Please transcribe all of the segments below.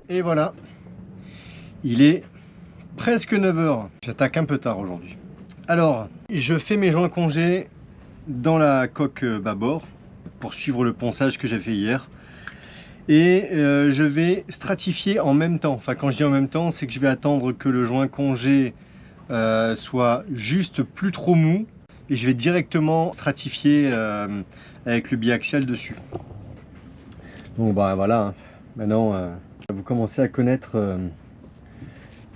Et voilà, il est presque 9 h. J'attaque un peu tard aujourd'hui. Alors, je fais mes joints congés dans la coque bâbord pour suivre le ponçage que j'ai fait hier. Et je vais stratifier en même temps. Enfin, quand je dis en même temps, c'est que je vais attendre que le joint congé soit juste plus trop mou. Et je vais directement stratifier avec le biaxial dessus. Donc bah voilà, maintenant vous commencez à connaître,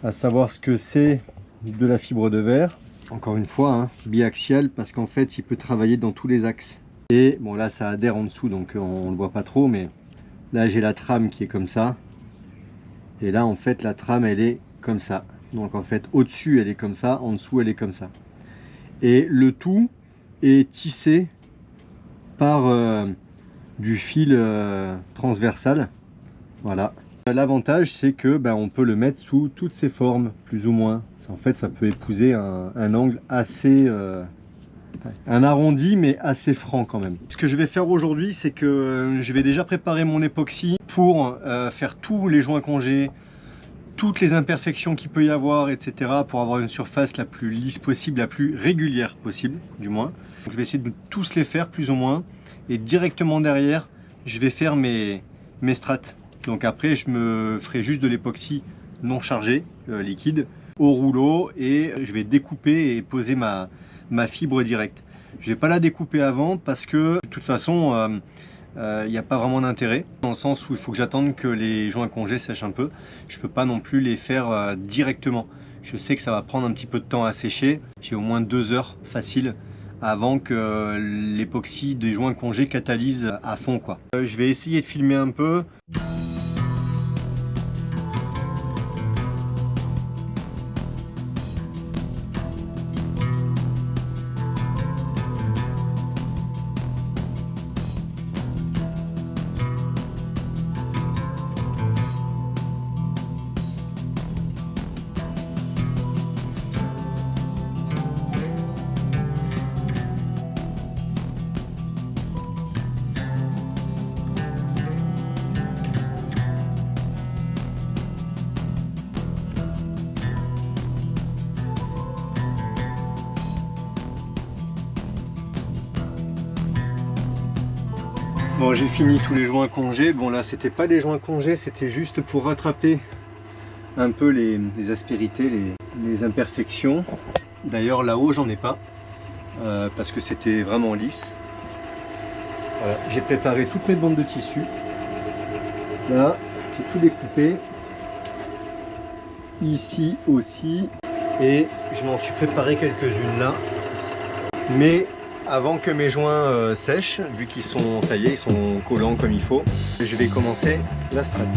à savoir ce que c'est de la fibre de verre. Encore une fois, hein, biaxial, parce qu'en fait il peut travailler dans tous les axes. Et bon là ça adhère en dessous, donc on ne le voit pas trop, mais là j'ai la trame qui est comme ça. Et là en fait la trame elle est comme ça. Donc en fait au-dessus elle est comme ça, en dessous elle est comme ça. Et le tout est tissé par du fil transversal. Voilà. L'avantage c'est que on peut le mettre sous toutes ses formes, plus ou moins. En fait ça peut épouser un angle assez un arrondi mais assez franc quand même. Ce que je vais faire aujourd'hui, c'est que je vais déjà préparer mon époxy pour faire tous les joints congés, toutes les imperfections qu'il peut y avoir, etc., pour avoir une surface la plus lisse possible, la plus régulière possible, du moins. Donc, je vais essayer de tous les faire, plus ou moins, et directement derrière, je vais faire mes strates. Donc après, je me ferai juste de l'époxy non chargé, liquide, au rouleau, et je vais découper et poser ma fibre directe. Je ne vais pas la découper avant, parce que, de toute façon, il n'y a pas vraiment d'intérêt, dans le sens où il faut que j'attende que les joints congés sèchent un peu. Je ne peux pas non plus les faire directement. Je sais que ça va prendre un petit peu de temps à sécher. J'ai au moins 2 heures facile avant que l'époxy des joints congés catalyse à fond, quoi. Je vais essayer de filmer un peu. Bon, j'ai fini tous les joints congés. Bon là c'était pas des joints congés, c'était juste pour rattraper un peu les aspérités, les imperfections. D'ailleurs là-haut j'en ai pas parce que c'était vraiment lisse. Voilà, j'ai préparé toutes mes bandes de tissu. Là j'ai tout découpé. Ici aussi. Et je m'en suis préparé quelques-unes là. Mais avant que mes joints sèchent, vu qu'ils sont, ça y est, ils sont collants comme il faut, je vais commencer la strate.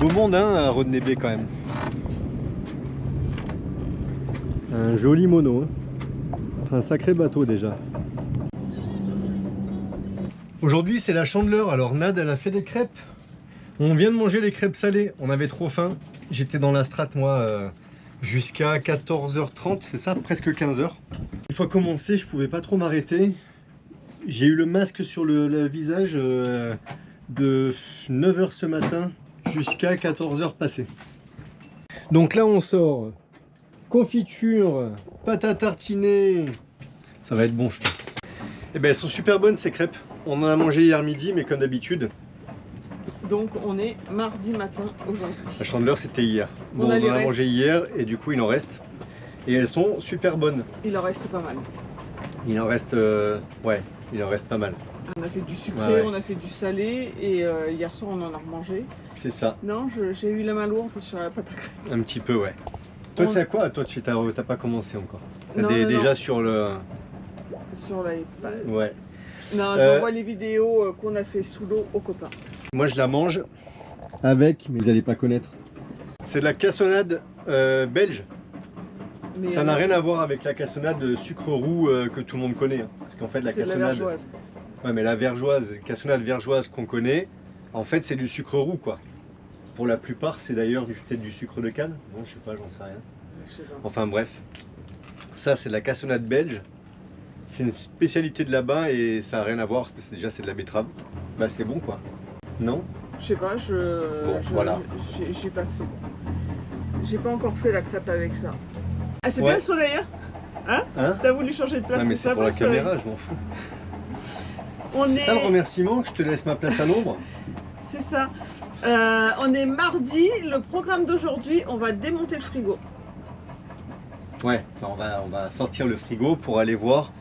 Beau monde hein, à Rodney Bay quand même. Un joli mono. Hein. C'est un sacré bateau déjà. Aujourd'hui c'est la Chandeleur. Alors Nad elle a fait des crêpes On vient de manger les crêpes salées, on avait trop faim. J'étais dans la strate moi jusqu'à 14h30, c'est ça, presque 15h. Une fois commencé, je pouvais pas trop m'arrêter. J'ai eu le masque sur le visage de 9h ce matin jusqu'à 14h passées. Donc là on sort confiture, pâte à tartiner. Ça va être bon je pense. Et ben elles sont super bonnes ces crêpes. On en a mangé hier midi mais comme d'habitude. Donc on est mardi matin aujourd'hui. La chandeleur c'était hier. Bon, on en a mangé hier et du coup il en reste. Et elles sont super bonnes. Il en reste pas mal. Il en reste ouais, il en reste pas mal. On a fait du sucré, on a fait du salé et hier soir on en a remangé. C'est ça. Non, j'ai eu la main lourde sur la pâte à crêpes. Un petit peu ouais. Toi tu sais quoi? Toi tu t'as pas commencé encore. Non, déjà non. Sur le... Sur la... Ouais. Non, j'envoie les vidéos qu'on a fait sous l'eau aux copains. Moi je la mange avec, mais vous n'allez pas connaître. C'est de la cassonade belge. Mais ça n'a rien à voir avec la cassonade sucre roux que tout le monde connaît. Hein. Parce qu'en fait la cassonade... la vergeoise. Ouais mais la vergeoise, cassonade vergeoise qu'on connaît, en fait c'est du sucre roux quoi. Pour la plupart c'est d'ailleurs peut-être du sucre de canne. Non je sais pas, j'en sais rien. Je sais pas. Enfin bref. Ça c'est de la cassonade belge. C'est une spécialité de là-bas et ça n'a rien à voir parce que déjà c'est de la betterave. Bah c'est bon quoi. Non? Je sais pas, voilà. J'ai pas fait. J'ai pas encore fait la crêpe avec ça. Ah c'est bien le soleil hein? T'as voulu changer de place? Non mais c'est pour la caméra, je m'en fous. C'est ça le remerciement, que je te laisse ma place à l'ombre? C'est ça. On est mardi, le programme d'aujourd'hui, on va démonter le frigo. Ouais, enfin, on va sortir le frigo pour aller voir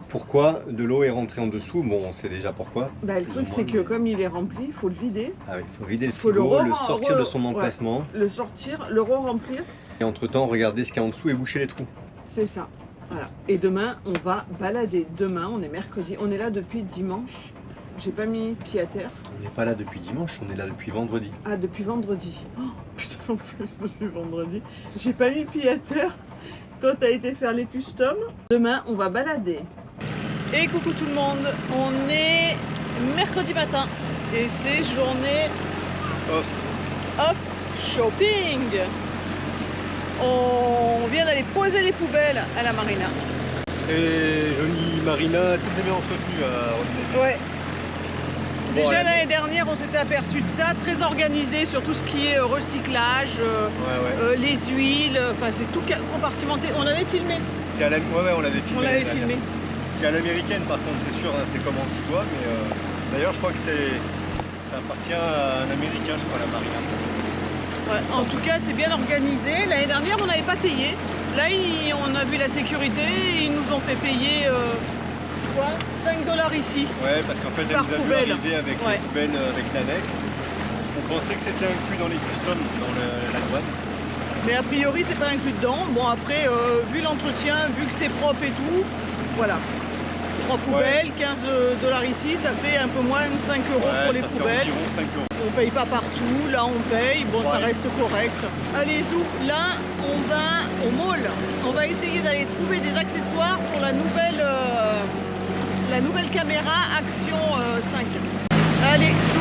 pourquoi de l'eau est rentrée en dessous. Bon, on sait déjà pourquoi. Bah, le truc, c'est que comme il est rempli, il faut le vider. Ah oui, il faut vider le frigo, le sortir de son emplacement. Ouais, le sortir, le re-remplir. Et entre-temps, regarder ce qu'il y a en dessous et boucher les trous. C'est ça. Voilà. Et demain, on va balader. Demain, on est mercredi. On est là depuis dimanche. J'ai pas mis pied à terre. On n'est pas là depuis dimanche, on est là depuis vendredi. Ah, depuis vendredi. Oh, putain, en plus, depuis vendredi. J'ai pas mis pied à terre. Toi, t'as été faire les customs. Demain, on va balader. Et coucou tout le monde. On est mercredi matin. Et c'est journée off shopping. On vient d'aller poser les poubelles à la marina. Et jolie marina, très bien entretenue à Rodney. Ouais. Déjà l'année dernière, on s'était aperçu de ça, très organisé sur tout ce qui est recyclage, les huiles, enfin c'est tout compartimenté. On avait filmé. Ouais, on l'avait filmé. On l'avait filmé. C'est à l'américaine par contre, c'est sûr, hein, c'est comme Antigua, mais d'ailleurs je crois que ça appartient à un Américain, je crois, la marina. Ouais, en tout cas, c'est bien organisé. L'année dernière, on n'avait pas payé. Là, on a vu la sécurité, ils nous ont fait payer 5 $ ici. Ouais, parce qu'en fait, elle nous a vu arriver avec les poubelles, avec l'annexe. On pensait que c'était inclus dans les customs, dans la douane. Mais a priori, c'est pas inclus dedans. Bon, après, vu l'entretien, vu que c'est propre et tout, voilà. 3 poubelles, 15 $ ici, ça fait un peu moins de 5 € pour les poubelles. Fait 5 €. On paye pas partout, là on paye, bon ça reste correct. Allez Zou, là on va au mall. On va essayer d'aller trouver des accessoires pour la nouvelle caméra Action 5. Allez Zou.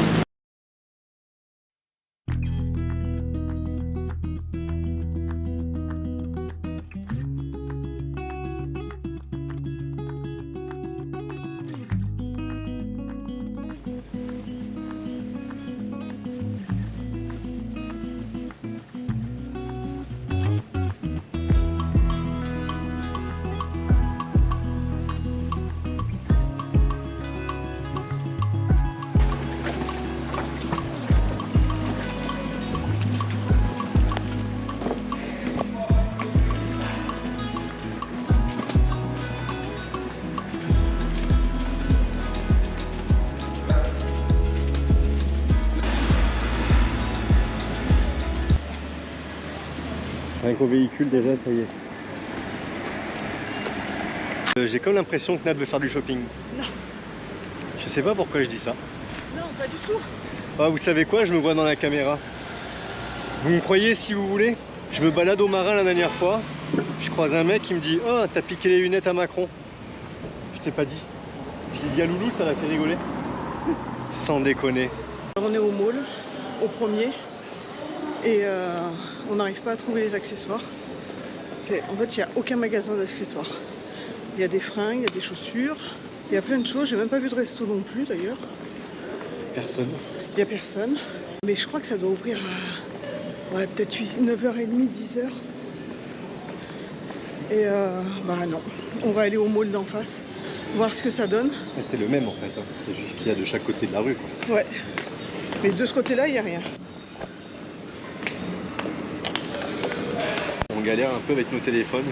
Rien qu'au véhicule déjà, ça y est. J'ai comme l'impression que Nat veut faire du shopping. Non. Je sais pas pourquoi je dis ça. Non, pas du tout. Ah, vous savez quoi, je me vois dans la caméra. Vous me croyez si vous voulez? Je me balade au marin la dernière fois. Je croise un mec qui me dit « Oh, t'as piqué les lunettes à Macron ». Je t'ai pas dit. Je l'ai dit à Loulou, ça l'a fait rigoler. Sans déconner. On est au mall, au premier et on n'arrive pas à trouver les accessoires. Et en fait, il n'y a aucun magasin d'accessoires. Il y a des fringues, il y a des chaussures, il y a plein de choses. J'ai même pas vu de resto non plus d'ailleurs. Personne. Il n'y a personne. Mais je crois que ça doit ouvrir à ouais, peut-être 9h30, 10h. Et bah non, on va aller au mall d'en face, voir ce que ça donne. C'est le même en fait, hein. C'est juste qu'il y a de chaque côté de la rue, quoi. Ouais, mais de ce côté-là, il n'y a rien. On galère un peu avec nos téléphones.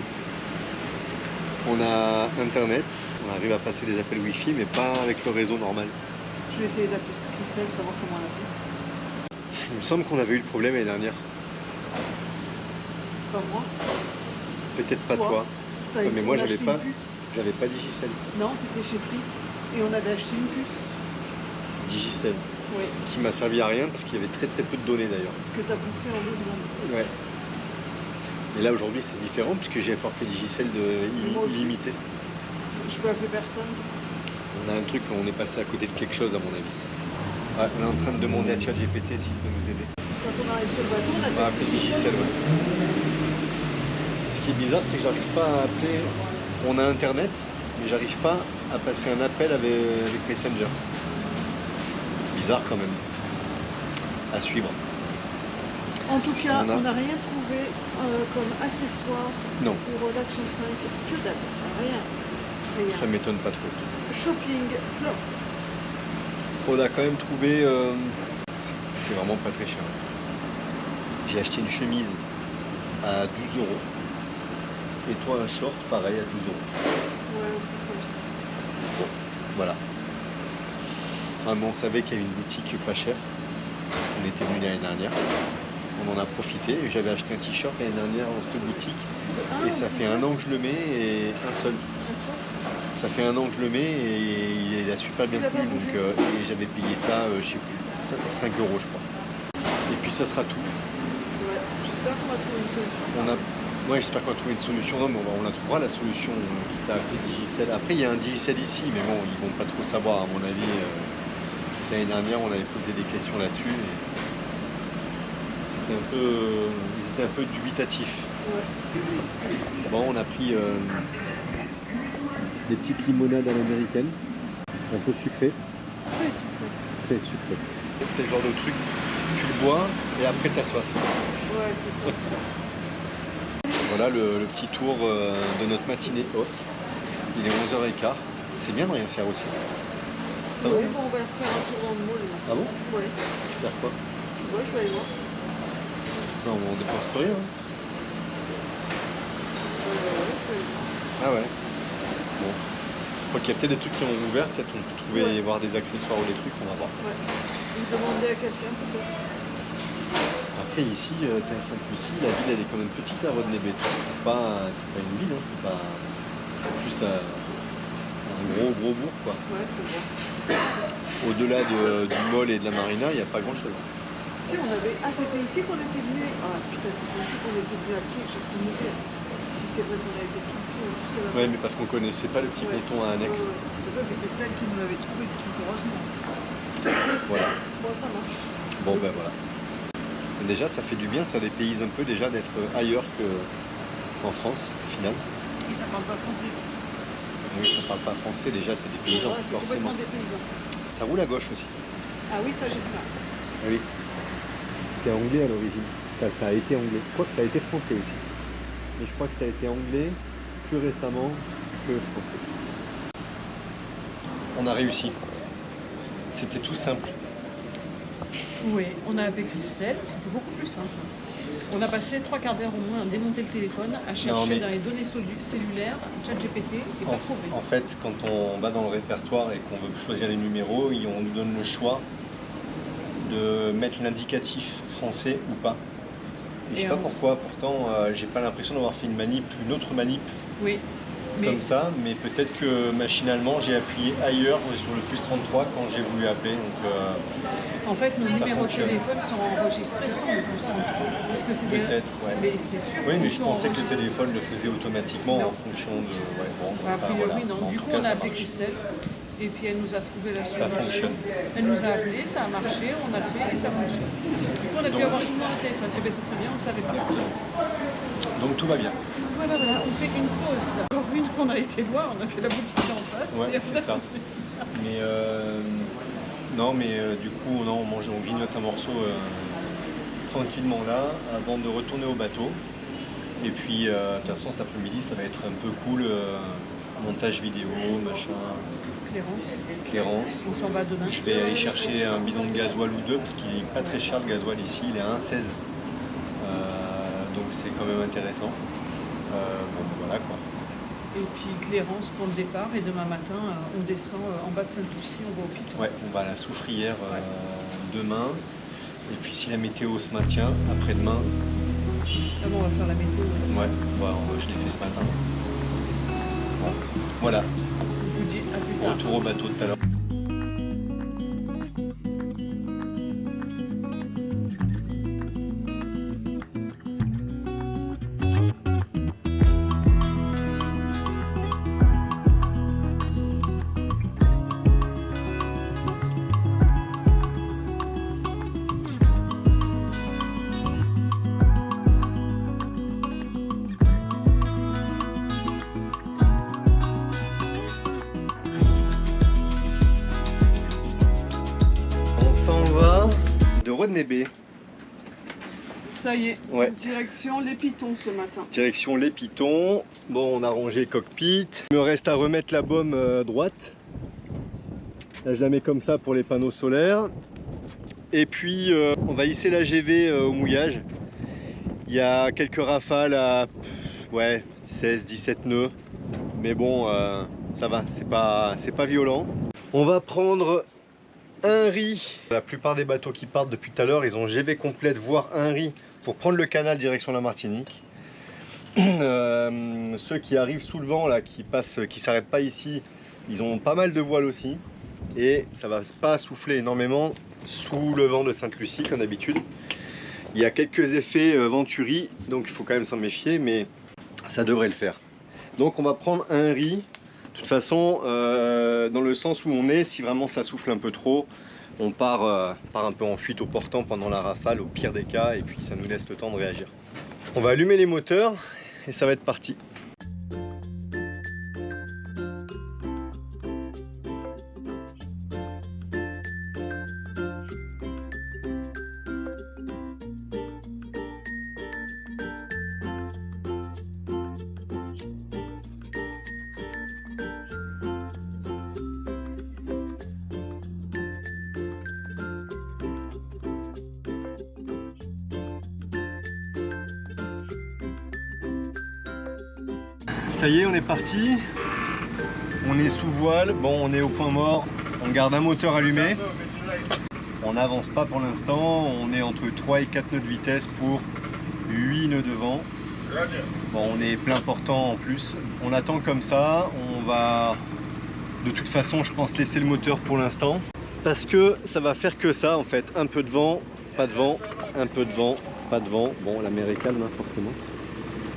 On a internet, on arrive à passer des appels wifi, mais pas avec le réseau normal. Je vais essayer d'appeler Christelle, savoir comment elle a fait. Il me semble qu'on avait eu le problème l'année dernière. Pas moi. Peut-être pas toi. Ouais, mais moi j'avais pas Digicel. Non, tu étais chez Free et on avait acheté une puce. Digicel. Oui. Qui m'a servi à rien parce qu'il y avait très peu de données d'ailleurs. Que tu as bouffé en 2 secondes. Ouais. Et là aujourd'hui c'est différent puisque j'ai un forfait Digicel illimité. Je peux appeler personne. On a un truc, on est passé à côté de quelque chose à mon avis. Ouais, on est en train de demander à ChatGPT s'il peut nous aider. Quand on arrive sur le bateau, on On va appeler Digicel, ouais. Ce qui est bizarre, c'est que j'arrive pas à appeler. On a internet, mais j'arrive pas à passer un appel avec Messenger. Bizarre quand même. À suivre. En tout cas, On on n'a rien trouvé comme accessoire Non. pour l'Action 5. Que dalle. Rien. Ça m'étonne pas trop. Shopping, flop. On a quand même trouvé. C'est vraiment pas très cher. J'ai acheté une chemise à 12 €. Et toi un short pareil à 12 €. Ouais, un peu comme ça. Bon, voilà. Ah, mais on savait qu'il y avait une boutique pas chère. On était venu l'année dernière. On en a profité. J'avais acheté un t-shirt l'année dernière dans cette boutique. Et ça fait 1 an que je le mets et un seul. Ça fait 1 an que je le mets et il a super bien plu. Donc, et j'avais payé ça, je sais plus, 5 € je crois. Et puis ça sera tout. Ouais, j'espère qu'on va trouver une solution. Ouais, j'espère qu'on va trouver une solution. Non, mais on la trouvera la solution qui t'a appelé Digicel. Après, il y a un Digicel ici, mais bon, ils vont pas trop savoir à mon avis. L'année dernière, on avait posé des questions là-dessus. Ils étaient un peu dubitatifs. Ouais. Bon, on a pris des petites limonades à l'américaine, un peu sucrées. Très sucré. Très sucrées. C'est le genre de truc, tu le bois et après t'as soif. Ouais, c'est ça. Voilà le petit tour de notre matinée off. Il est 11h15. C'est bien de rien faire aussi. Oui, bon, on va faire un tour dans le mall. Ah bon? Ouais. Faire quoi? Je vois, je vais aller voir. Non, on dépense plus rien. Ah ouais. Bon. Je crois qu'il y a peut-être des trucs qui ont ouvert, peut-être on peut trouver voir des accessoires ou des trucs, on va voir. Ouais. Vous demandez à quelqu'un peut-être. Après ici, Sainte-Lucie, la ville elle est quand même petite à Rodney-Béton. C'est pas une ville, hein, c'est plus un gros bourg quoi. Ouais, faut voir. Au-delà du mall et de la marina, il n'y a pas grand chose. Si on avait. Ah, c'était ici qu'on était venu. Ah putain, c'était ici qu'on était venu à pied que j'ai pris une idée. Si c'est vrai qu'on avait fait tout le tour jusqu'à la. Ouais, mais parce qu'on connaissait pas le petit ponton à annexe. Ouais. Ça, c'est Christelle qui nous l'avait trouvé du truc, heureusement. Voilà. Bon, ça marche. Bon, ben voilà. Et déjà, ça fait du bien, ça dépayse un peu déjà d'être ailleurs qu'en France, au final. Et ça parle pas français. Oui, ça parle pas français, déjà, c'est des paysans, Ouais, c'est forcément. complètement des paysans. Ça roule à gauche aussi. Ah oui, ça, j'ai vu là. Ah oui. C'est anglais à l'origine. Enfin, ça a été anglais. Je crois que ça a été français aussi. Mais je crois que ça a été anglais plus récemment que français. On a réussi. C'était tout simple. Oui, on a appelé Christelle, c'était beaucoup plus simple. On a passé 3 quarts d'heure au moins à démonter le téléphone, à chercher dans les données cellulaires, ChatGPT, et pas trouvé. En fait, quand on va dans le répertoire et qu'on veut choisir les numéros, on nous donne le choix de mettre l'indicatif français ou pas. Et je sais pas pourquoi, pourtant j'ai pas l'impression d'avoir fait une autre manip comme ça, mais peut-être que machinalement j'ai appuyé ailleurs sur le plus 33 quand j'ai voulu appeler. Donc, en fait, nos numéros de téléphone sont enregistrés sans le plus 33. Parce que c'est peut-être, ouais. Mais c'est sûr. Oui, mais je pensais que le téléphone le faisait automatiquement en fonction de. Ouais, bon, a priori, voilà. non. Du coup, on a appelé Christelle. Et puis elle nous a trouvé la Ça solution. fonctionne. Elle nous a appelé, ça a marché, on a fait et ça fonctionne. On a pu avoir tout le monde au téléphone. Et bien c'est très bien, on ne savait pas. Donc tout va bien. Voilà, on fait une pause. Encore une, on a été loin, on a fait la boutique en face. Ouais, c'est ça. Mais non, mais du coup, non, on grignote un morceau tranquillement là, avant de retourner au bateau. Et puis, de toute façon, cet après-midi, ça va être un peu cool. Montage vidéo, machin. Clairance. On s'en va demain. Je vais aller chercher un bidon de gasoil ou deux, parce qu'il n'est pas très cher le gasoil ici, il est à 1,16. Donc c'est quand même intéressant. Bon, voilà quoi. Et puis Clérance pour le départ, et demain matin, on descend en bas de Sainte-Lucie, on va au Piton. Ouais, on va à la Soufrière demain. Et puis si la météo se maintient, après-demain. Ah bon, on va faire la météo. Ouais, je l'ai fait ce matin. Bon, voilà. Je vous dis à plus tard. Retour au bateau tout à l'heure. On va de Rodney Bay. Ça y est, Ouais. direction les Pitons ce matin. Direction les Pitons. Bon, on a rangé le cockpit. Il me reste à remettre la baume droite. Là, je la mets comme ça pour les panneaux solaires. Et puis, on va hisser la GV au mouillage. Il y a quelques rafales à 16-17 nœuds. Mais bon, ça va, c'est pas violent. On va prendre un riz. La plupart des bateaux qui partent depuis tout à l'heure, ils ont GV complète, voire un riz pour prendre le canal direction la Martinique. Ceux qui arrivent sous le vent, là, qui s'arrêtent pas ici, ils ont pas mal de voiles aussi. Et ça va pas souffler énormément sous le vent de Sainte-Lucie comme d'habitude. Il y a quelques effets Venturi, donc il faut quand même s'en méfier, mais ça devrait le faire. Donc on va prendre un riz. De toute façon, dans le sens où on est, si vraiment ça souffle un peu trop, on part un peu en fuite au portant pendant la rafale, au pire des cas, et puis ça nous laisse le temps de réagir. On va allumer les moteurs et ça va être parti. Ça y est, on est parti. On est sous voile. Bon, on est au point mort. On garde un moteur allumé. On n'avance pas pour l'instant. On est entre 3 et 4 nœuds de vitesse pour 8 nœuds de vent. Bon, on est plein portant en plus. On attend comme ça. On va de toute façon, je pense, laisser le moteur pour l'instant. Parce que ça va faire que ça en fait. Un peu de vent, pas de vent, un peu de vent, pas de vent. Bon, la mer est calme hein, forcément.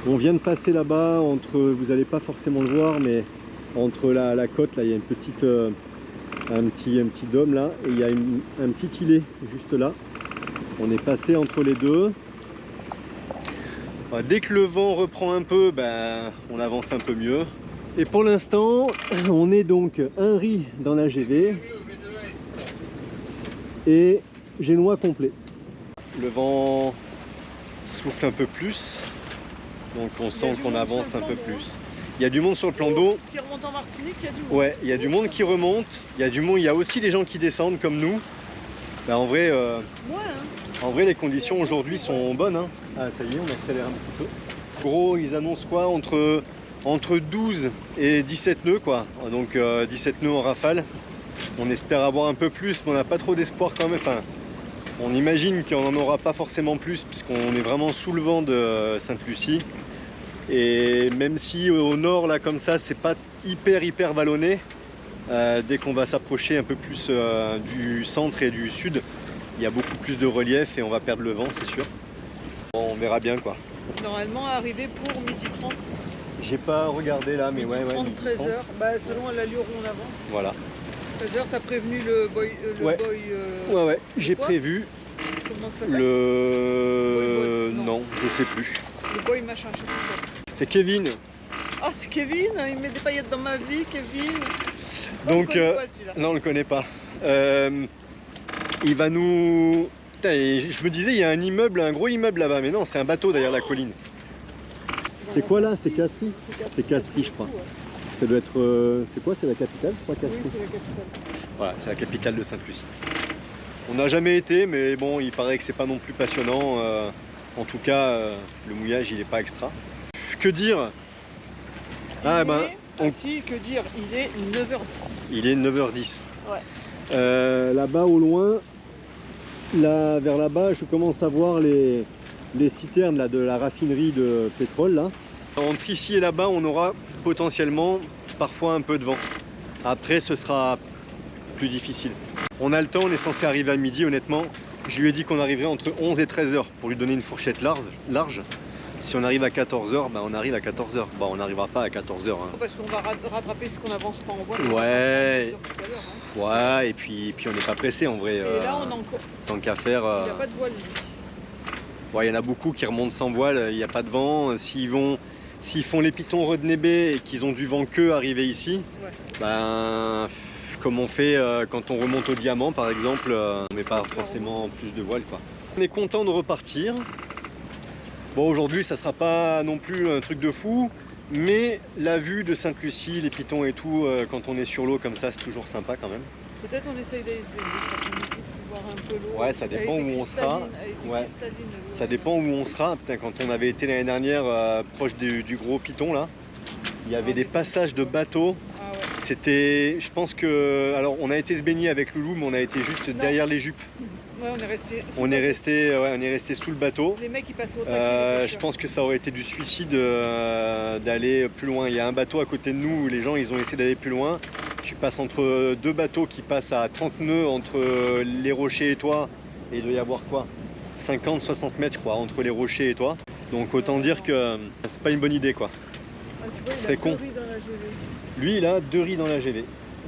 On vient de passer là-bas, vous n'allez pas forcément le voir, mais entre la côte, là, il y a une petite, un petit dôme là, et il y a un petit îlet juste là. On est passé entre les deux. Dès que le vent reprend un peu, ben, on avance un peu mieux. Et pour l'instant, on est donc un riz dans la GV et génois complet. Le vent souffle un peu plus. Donc on sent qu'on avance un peu plus. Il y a du monde sur le plan d'eau. Qui remonte en Martinique, il y a du monde. Ouais, il y a du monde qui remonte. Il y a du monde, il y a aussi des gens qui descendent comme nous. Ben, en vrai, en vrai, les conditions aujourd'hui sont bonnes. Hein. Ah, ça y est, on accélère un petit peu. En gros, ils annoncent quoi entre 12 et 17 nœuds quoi. Donc 17 nœuds en rafale. On espère avoir un peu plus, mais on n'a pas trop d'espoir quand même. Enfin, on imagine qu'on n'en aura pas forcément plus puisqu'on est vraiment sous le vent de Sainte-Lucie. Et même si au nord là comme ça c'est pas hyper vallonné, dès qu'on va s'approcher un peu plus du centre et du sud, il y a beaucoup plus de relief et on va perdre le vent c'est sûr. Bon, on verra bien quoi. Normalement arrivé pour 12h30. J'ai pas regardé là mais ouais 13h, bah, selon l'allure où on avance. Voilà. D'ailleurs, t'as prévenu le boy. Ouais. Ouais, j'ai prévu. Comment ça s'appelle? Non, je sais plus. Le boy machin, je sais plus. C'est Kevin. Ah, c'est Kevin, il met des paillettes dans ma vie, Kevin. Donc, pas, non, on le connaît pas. Il va nous. Putain, je me disais, il y a un immeuble, un gros immeuble là-bas, mais non, c'est un bateau derrière la colline. C'est quoi là? C'est Castries? C'est Castries, je crois. Ouais. Ça doit être. C'est quoi? C'est la capitale, je crois, Castries? Oui, c'est la capitale. Voilà, c'est la capitale de Sainte-Lucie. On n'a jamais été, mais bon, il paraît que c'est pas non plus passionnant. En tout cas, le mouillage, il est pas extra. Que dire? Si, que dire? Il est 9h10. Il est 9h10. Ouais. Là-bas, au loin, là, vers là-bas, je commence à voir les citernes là, de la raffinerie de pétrole. Là. Entre ici et là-bas, on aura potentiellement parfois un peu de vent. Après, ce sera plus difficile. On a le temps, on est censé arriver à midi, honnêtement. Je lui ai dit qu'on arriverait entre 11 et 13h pour lui donner une fourchette large. Si on arrive à 14h, bah on arrive à 14h. Bon, on n'arrivera pas à 14h. Hein. Parce qu'on va rattraper ce qu'on n'avance pas en voile. Ouais. Ouais, et puis on n'est pas pressé en vrai. Et là, on a encore. Tant qu'à faire. Il n'y a pas de voile. Ouais, il y en a beaucoup qui remontent sans voile, il n'y a pas de vent. S'ils font les pitons Rodney et qu'ils ont du vent que arriver ici, ouais. Ben, comme on fait quand on remonte au diamant par exemple, on met pas forcément plus de voile quoi. On est content de repartir. Bon, aujourd'hui ça sera pas non plus un truc de fou, mais la vue de Sainte-Lucie, les pitons et tout, quand on est sur l'eau comme ça, c'est toujours sympa quand même. Peut-être on essaye d'aller se baigner, voir un peu l'eau. Ouais, ça dépend où on sera. Ouais. Ça dépend où on sera. Putain, quand on avait été l'année dernière proche du gros piton là, il y avait des passages de bateaux. Ah ouais. C'était, je pense que, alors on a été se baigner avec Loulou, mais on a été juste derrière les jupes. Ouais, on est resté sous le bateau. Les mecs qui passaient au taquet. Je pense que ça aurait été du suicide d'aller plus loin. Il y a un bateau à côté de nous où les gens ils ont essayé d'aller plus loin. Tu passes entre deux bateaux qui passent à 30 nœuds entre les rochers et toi. Et il doit y avoir quoi, 50-60 mètres je crois entre les rochers et toi. Donc autant dire que c'est pas une bonne idée quoi. Ah, tu vois, ce serait con. Lui il a 2 riz dans la GV.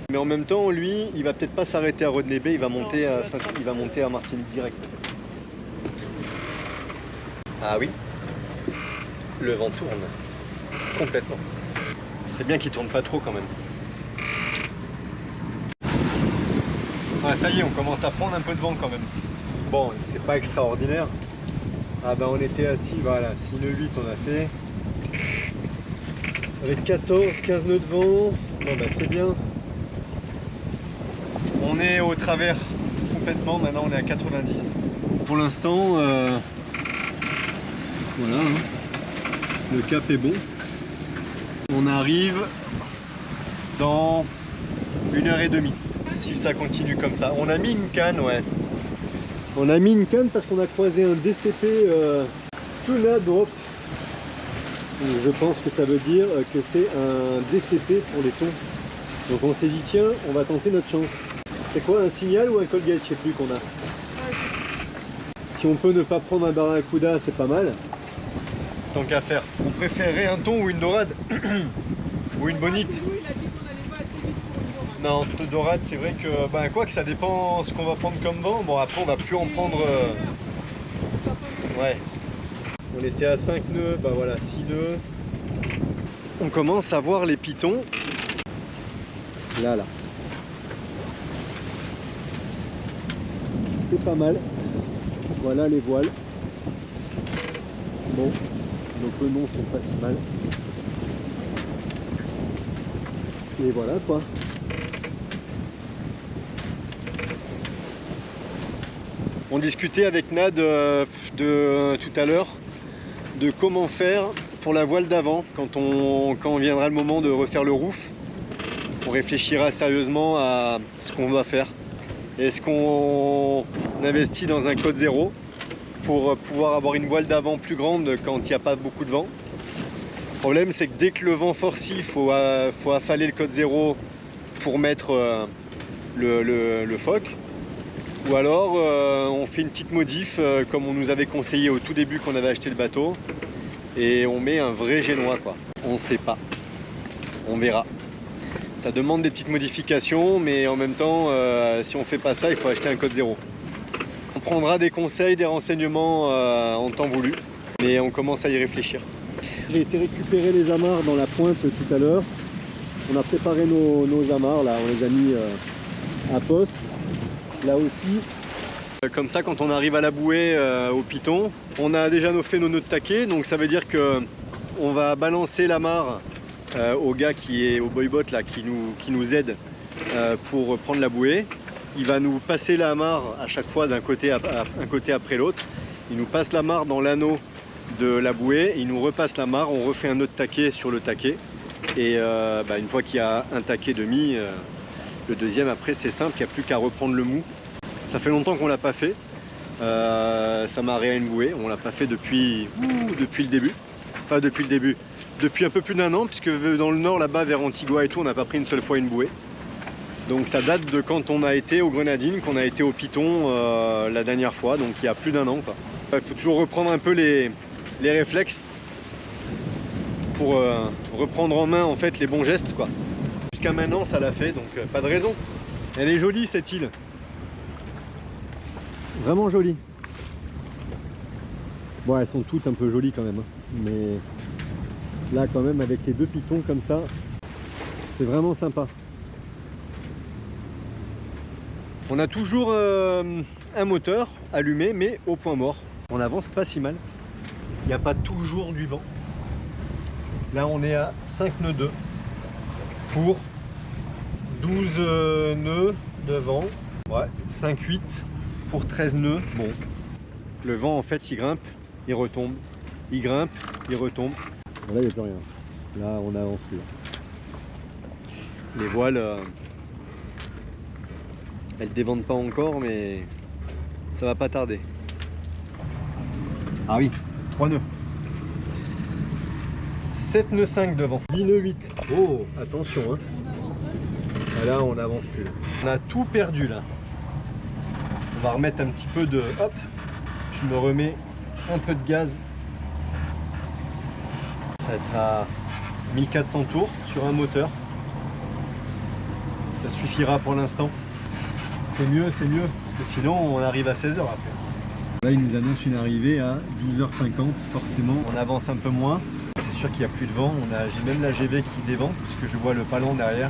Mais en même temps, lui, il va peut-être pas s'arrêter à Rodney Bay, il va monter à Martinique direct. Ah oui, le vent tourne complètement. Ce serait bien qu'il tourne pas trop quand même. Ah ça y est, on commence à prendre un peu de vent quand même. Bon, c'est pas extraordinaire. Ah ben on était assis, voilà, 6 nœuds 8 on a fait. Avec 14-15 nœuds de vent, bon ben c'est bien. On est au travers complètement, maintenant on est à 90. Pour l'instant, voilà, hein, le cap est bon. On arrive dans 1h30, si ça continue comme ça. On a mis une canne, ouais. On a mis une canne parce qu'on a croisé un DCP Tuna Drop. Je pense que ça veut dire que c'est un DCP pour les thons. Donc on s'est dit tiens, on va tenter notre chance. C'est quoi, un signal ou un Colgate, je sais plus qu'on a. Si on peut ne pas prendre un barracuda, c'est pas mal. Tant qu'à faire. On préférerait un thon ou une dorade. Ou une bonite. Il a dit qu'on allait pas assez vite pour une dorade. Non, dorade, c'est vrai que, ben, quoi que ça dépend ce qu'on va prendre comme vent. Bon, après, on va plus en prendre. Ouais. On était à 5 nœuds, bah voilà, 6 nœuds. On commence à voir les pitons. Là. C'est pas mal. Voilà les voiles. Bon, nos penons sont pas si mal. Et voilà quoi. On discutait avec Nad de tout à l'heure de comment faire pour la voile d'avant quand viendra le moment de refaire le roof. On réfléchira sérieusement à ce qu'on va faire. Est-ce qu'on investit dans un code 0 pour pouvoir avoir une voile d'avant plus grande quand il n'y a pas beaucoup de vent? Le problème c'est que dès que le vent forcit, il faut affaler le code 0 pour mettre le foc. Ou alors on fait une petite modif comme on nous avait conseillé au tout début qu'on avait acheté le bateau. Et on met un vrai génois quoi. On sait pas. On verra. Ça demande des petites modifications, mais en même temps, si on fait pas ça, il faut acheter un code 0. On prendra des conseils, des renseignements en temps voulu, mais on commence à y réfléchir. J'ai été récupérer les amarres dans la pointe tout à l'heure. On a préparé nos amarres, là, on les a mis à poste, là aussi. Comme ça, quand on arrive à la bouée au piton, on a déjà fait nos nœuds de taquet, donc ça veut dire que on va balancer l'amarre au gars qui est au boybot là, qui nous aide pour prendre la bouée. Il va nous passer l'amarre à chaque fois d'un côté, un côté après l'autre. Il nous passe l'amarre dans l'anneau de la bouée, il nous repasse l'amarre, on refait un nœud de taquet sur le taquet. Et une fois qu'il y a un taquet de mie, le deuxième après c'est simple, il n'y a plus qu'à reprendre le mou. Ça fait longtemps qu'on ne l'a pas fait. Ça m'a arrêté une bouée, on ne l'a pas fait depuis le début. Enfin depuis le début. Depuis un peu plus d'1 an, puisque dans le nord, là-bas, vers Antigua et tout, on n'a pas pris une seule fois une bouée. Donc ça date de quand on a été aux Grenadines, qu'on a été au Piton la dernière fois, donc il y a plus d'1 an. Il faut toujours reprendre un peu les réflexes pour reprendre en main en fait les bons gestes, quoi. Jusqu'à maintenant, ça l'a fait, donc pas de raison. Elle est jolie cette île. Vraiment jolie. Bon, elles sont toutes un peu jolies quand même, hein. Mais là quand même avec les 2 pitons comme ça, c'est vraiment sympa. On a toujours un moteur allumé mais au point mort. On avance pas si mal. Il n'y a pas toujours du vent. Là on est à 5 nœuds 2 pour 12 nœuds de vent. Ouais, 5-8 pour 13 nœuds. Bon, le vent en fait il grimpe, il retombe, il grimpe, il retombe. Là il n'y a plus rien. Là on n'avance plus. Les voiles, elles déventent pas encore, mais ça va pas tarder. Ah oui, 3 nœuds. 7 nœuds 5 devant. 8 nœuds 8. Oh, attention, hein. Ah, là on n'avance plus. Là. On a tout perdu là. On va remettre un petit peu de... Hop, je me remets un peu de gaz. Ça va être à 1400 tours sur un moteur. Ça suffira pour l'instant. C'est mieux, parce que sinon on arrive à 16h après. Là il nous annonce une arrivée à 12h50, forcément on avance un peu moins. C'est sûr qu'il n'y a plus de vent, j'ai même la GV qui dévente, puisque je vois le palon derrière,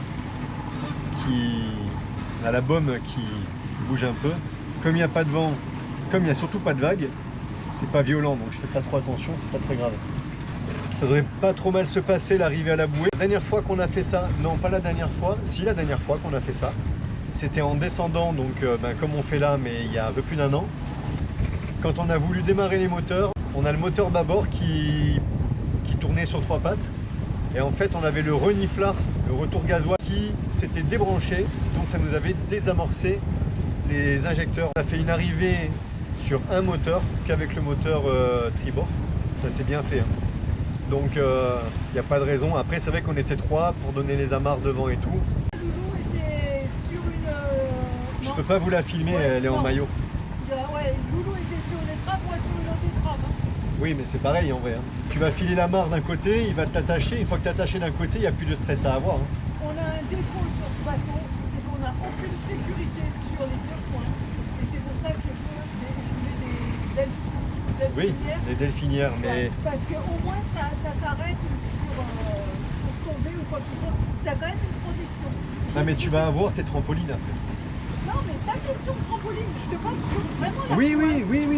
on a la baume qui bouge un peu. Comme il n'y a pas de vent, comme il n'y a surtout pas de vagues, c'est pas violent, donc je fais pas trop attention, c'est pas très grave. Ça devrait pas trop mal se passer l'arrivée à la bouée. La dernière fois qu'on a fait ça, non pas la dernière fois, si la dernière fois qu'on a fait ça, c'était en descendant, donc comme on fait là, mais il y a un peu plus d'1 an. Quand on a voulu démarrer les moteurs, on a le moteur bâbord qui tournait sur 3 pattes. Et en fait, on avait le reniflard, le retour gasoil qui s'était débranché. Donc ça nous avait désamorcé les injecteurs. On a fait une arrivée sur un moteur qu'avec le moteur tribord. Ça s'est bien fait. Hein. Donc il n'y a pas de raison. Après, c'est vrai qu'on était 3 pour donner les amarres devant et tout. Loulou était sur une... Je peux pas vous la filmer, ouais, elle est en maillot. Ouais, Loulou était sur une étrave, moi sur une autre étrave. Hein. Oui, mais c'est pareil en vrai. Hein. Tu vas filer l'amarre d'un côté, il va t'attacher. Une fois que tu es attaché d'un côté, il n'y a plus de stress à avoir. Hein. On a un défaut sur ce bateau, c'est qu'on n'a aucune sécurité sur les 2 points. Et c'est pour ça que je voulais des delphinières. Oui, des delphinières, mais... Ouais, parce qu'au moins ça t'arrête pour tomber ou quoi que ce soit. Tu as quand même une protection. Non, mais tu vas avoir tes trampolines après. Non, mais pas question de trampoline, je te parle sur vraiment la Oui,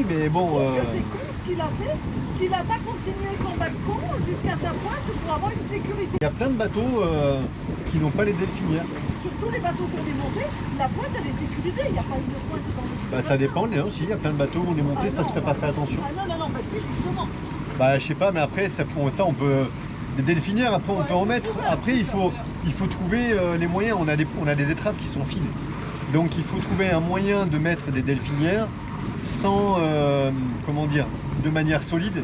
mais bon... C'est con ce qu'il a fait, qu'il n'a pas continué son balcon jusqu'à sa pointe pour avoir une sécurité. Il y a plein de bateaux qui n'ont pas les delphinières. Surtout les bateaux qu'on est montés, la pointe elle est sécurisée, il n'y a pas une pointe dans le... Bah ça dépend, aussi, il y a plein de bateaux où on est monté, c'est parce que tu n'as pas fait attention. Ah non, bah si, justement. Bah je sais pas, mais après ça on peut... Les delphinières, après on peut en mettre. Après il faut trouver les moyens, on a des étraves qui sont fines. Donc il faut trouver un moyen de mettre des delphinières sans, comment dire, de manière solide,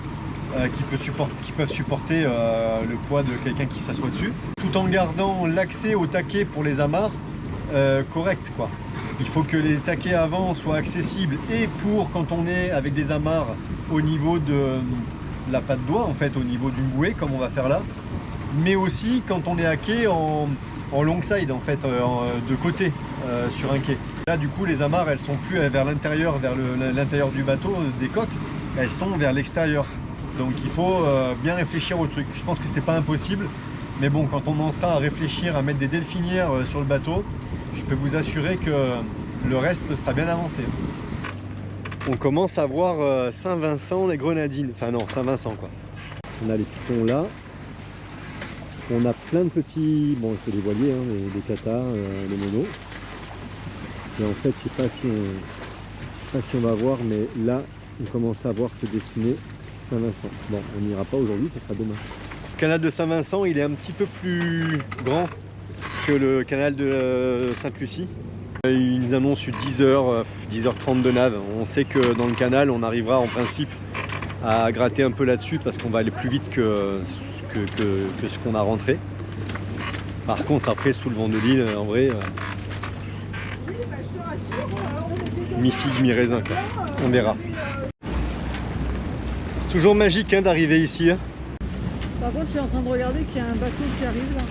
qui peuvent supporter le poids de quelqu'un qui s'assoit dessus, tout en gardant l'accès au taquet pour les amarres correct, quoi. Il faut que les taquets avant soient accessibles et pour quand on est avec des amarres au niveau de la patte doigt, en fait au niveau d'une bouée comme on va faire là, mais aussi quand on est à quai en long side en fait, de côté sur un quai. Là du coup les amarres elles sont plus vers l'intérieur, vers l'intérieur du bateau, des coques, elles sont vers l'extérieur. Donc il faut bien réfléchir au truc. Je pense que c'est pas impossible, mais bon, quand on en sera à réfléchir à mettre des delphinières sur le bateau, je peux vous assurer que le reste sera bien avancé. On commence à voir Saint-Vincent les Grenadines, enfin non, Saint-Vincent quoi. On a les pitons là, on a plein de petits, bon c'est des voiliers, hein, des katas, des monos. Et en fait je sais pas si on va voir, mais là on commence à voir se dessiner Saint-Vincent. Bon, on n'ira pas aujourd'hui, ça sera demain. Le canal de Saint-Vincent, il est un petit peu plus grand que le canal de Sainte-Lucie. Il nous annonce 10h, 10h30 de nave. On sait que dans le canal, on arrivera en principe à gratter un peu là-dessus parce qu'on va aller plus vite que ce qu'on a rentré. Par contre, après, sous le vent de l'île, en vrai, mi-figue, mi-raisin, quoi. On verra. C'est toujours magique hein, d'arriver ici. Hein. Par contre, je suis en train de regarder qu'il y a un bateau qui arrive là.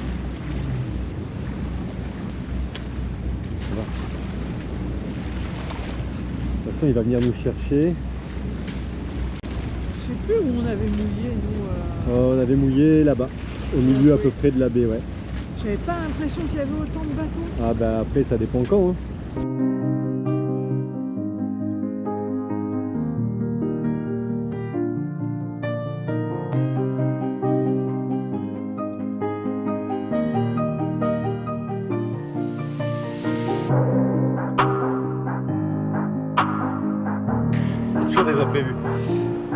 Ça va. De toute façon, il va venir nous chercher. Je sais plus où on avait mouillé, nous. On avait mouillé là-bas, au milieu à peu près de la baie, ouais. J'avais pas l'impression qu'il y avait autant de bateaux. Ah bah après, ça dépend quand. Hein. Toujours des imprévus.